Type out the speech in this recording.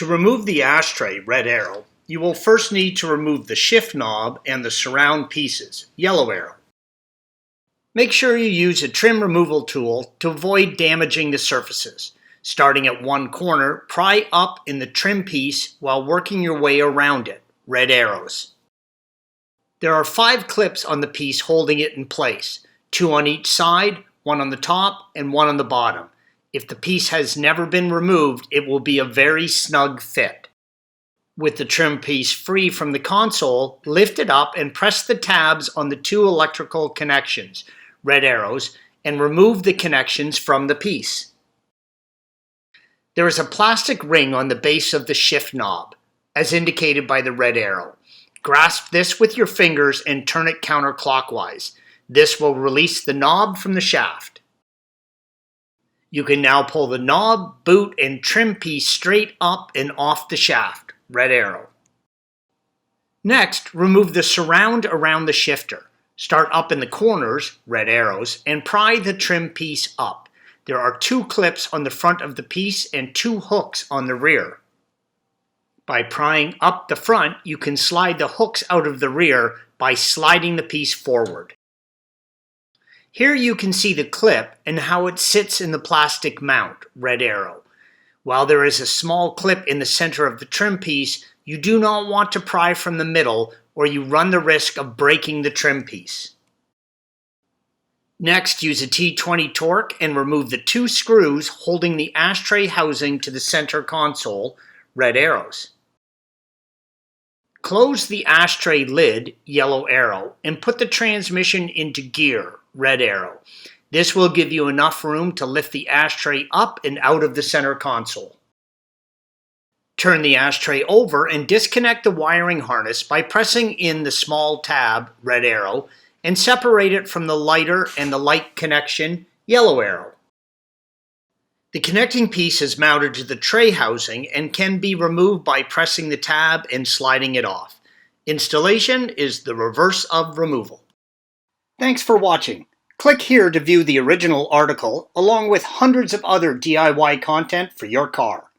To remove the ashtray, red arrow, you will first need to remove the shift knob and the surround pieces, yellow arrow. Make sure you use a trim removal tool to avoid damaging the surfaces. Starting at one corner, pry up in the trim piece while working your way around it, red arrows. There are 5 clips on the piece holding it in place, 2 on each side, 1 on the top and 1 on the bottom. If the piece has never been removed, it will be a very snug fit. With the trim piece free from the console, lift it up and press the tabs on the 2 electrical connections, red arrows, and remove the connections from the piece. There is a plastic ring on the base of the shift knob, as indicated by the red arrow. Grasp this with your fingers and turn it counterclockwise. This will release the knob from the shaft. You can now pull the knob, boot, and trim piece straight up and off the shaft, red arrow. Next, remove the surround around the shifter. Start up in the corners, red arrows, and pry the trim piece up. There are 2 clips on the front of the piece and 2 hooks on the rear. By prying up the front, you can slide the hooks out of the rear by sliding the piece forward. Here you can see the clip and how it sits in the plastic mount, red arrow. While there is a small clip in the center of the trim piece, you do not want to pry from the middle or you run the risk of breaking the trim piece. Next, use a T20 torque and remove the 2 screws holding the ashtray housing to the center console, red arrows. Close the ashtray lid, yellow arrow, and put the transmission into gear, red arrow. This will give you enough room to lift the ashtray up and out of the center console. Turn the ashtray over and disconnect the wiring harness by pressing in the small tab, red arrow, and separate it from the lighter and the light connection, yellow arrow. The connecting piece is mounted to the tray housing and can be removed by pressing the tab and sliding it off. Installation is the reverse of removal. Thanks for watching. Click here to view the original article along with hundreds of other DIY content for your car.